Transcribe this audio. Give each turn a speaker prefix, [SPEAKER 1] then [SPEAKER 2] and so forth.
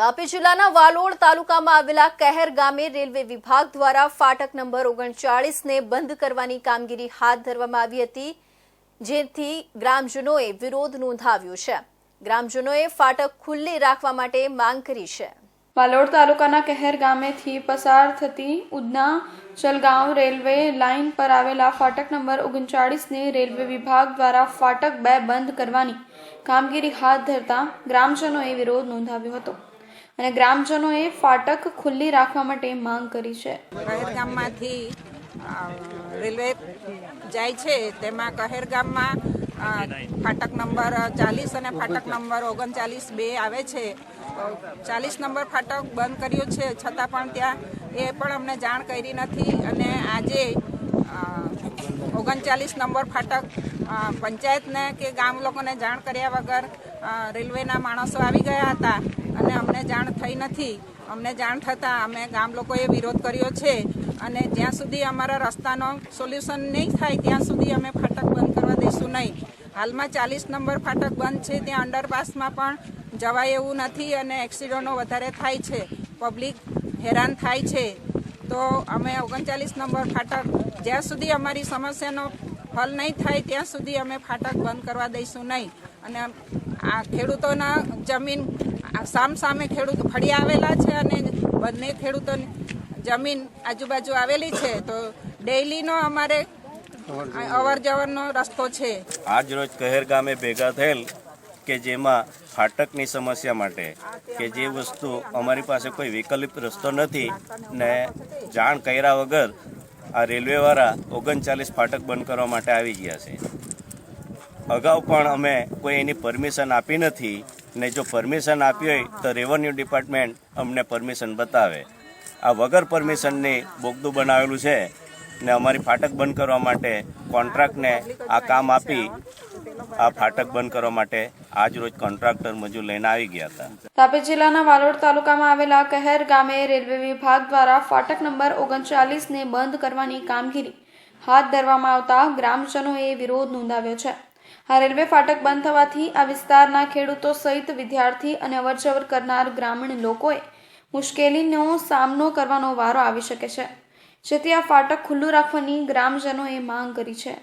[SPEAKER 1] તાપી જિલ્લાના વાલોડ તાલુકામાં આવેલા કહેર ગામે રેલવે વિભાગ દ્વારા ફાટક નંબર 39ને બંધ કરવાની કામગીરી હાથ ધરવામાં આવી હતી, જેથી ગ્રામજનોએ વિરોધ નોંધાવ્યો છે। ગ્રામજનોએ ફાટક ખુલ્લી રાખવા માટે માંગ કરી છે।
[SPEAKER 2] વાલોડ તાલુકાના કહેર ગામેથી પસાર થતી ઉધના ચલગાંવ રેલવે લાઇન પર આવેલા ફાટક નંબર 39ને રેલવે વિભાગ દ્વારા ફાટક 2 બંધ કરવાની કામગીરી હાથ ધરતા ગ્રામજનોએ વિરોધ નોંધાવ્યો હતો અને ગ્રામજનોએ ફાટક ખુલ્લી રાખવા માટે માંગ કરી છે।
[SPEAKER 3] કહેર ગામમાંથી રેલવે જાય છે, તેમાં કહેર ગામમાં ફાટક નંબર 40 અને ફાટક નંબર 39 બે આવે છે। 40 નંબર ફાટક બંધ કર્યો છે, છતાં પણ ત્યાં એ પણ અમને જાણ કરી નથી અને આજે 39 નંબર ફાટક પંચાયતને કે ગામ લોકોને જાણ કર્યા વગર રેલવેના માણસો આવી ગયા હતા અને અમને જાણ થઈ નથી। અમને જાણ થતાં અમે ગામ લોકોએ વિરોધ કર્યો છે અને જ્યાં સુધી અમારા રસ્તાનો સોલ્યુશન નહીં થાય ત્યાં સુધી અમે ફાટક બંધ કરવા દઈશું નહીં। હાલમાં 40 નંબર ફાટક બંધ છે, ત્યાં અંડરપાસમાં પણ જવાય એવું નથી અને એક્સિડન્ટો વધારે થાય છે, પબ્લિક હેરાન થાય છે। તો અમે 39 નંબર ફાટક જ્યાં સુધી અમારી સમસ્યાનો હલ નહીં થાય ત્યાં સુધી અમે ફાટક બંધ કરવા દઈશું નહીં અને આ ખેડૂતોના જમીન સામે ખેડૂત ફળી આવેલા છે અને બંને ખેડૂતોની જમીન આજુબાજુ આવેલી છે, તો ડેઈલીનો અમારે અવર જવરનો રસ્તો છે।
[SPEAKER 4] આજ રોજ કહેર ગામે ભેગા થયેલ કે જેમાં ફાટકની સમસ્યા માટે કે જે વસ્તુ અમારી પાસે કોઈ વૈકલ્પિક રસ્તો નથી ને જાણ કર્યા વગર આ રેલવેવાળા 39 ફાટક બંધ કરવા માટે આવી ગયા છે। અગાઉ પણ અમે કોઈ એની પરમિશન આપી નથી ને જો પરમિશન આપી હોય તો રેવન્યુ ડિપાર્ટમેન્ટ અમને પરમિશન બતાવે। આ વગર પરમિશનની બોગદું બનાવેલું છે ને અમારી ફાટક બંધ કરવા માટે કોન્ટ્રાક્ટને આ કામ આપી આ ફાટક બંધ કરવા માટે આજ રોજ કોન્ટ્રાક્ટર મજૂર લઈને આવી ગયા હતા।
[SPEAKER 2] તાપી જિલ્લાના વાલોડ તાલુકામાં આવેલા કહેર ગામે રેલવે વિભાગ દ્વારા ફાટક નંબર 39ને બંધ કરવાની કામગીરી હાથ ધરવામાં આવતા ગ્રામજનોએ વિરોધ નોંધાવ્યો છે। આ રેલવે ફાટક બંધ થવાથી આ વિસ્તારના ખેડૂતો સહિત વિદ્યાર્થી અને અવરજવર કરનાર ગ્રામીણ લોકોએ મુશ્કેલીનો સામનો કરવાનો વારો આવી શકે છે, જેથી આ ફાટક ખુલ્લું રાખવાની ગ્રામજનોએ માંગ કરી છે।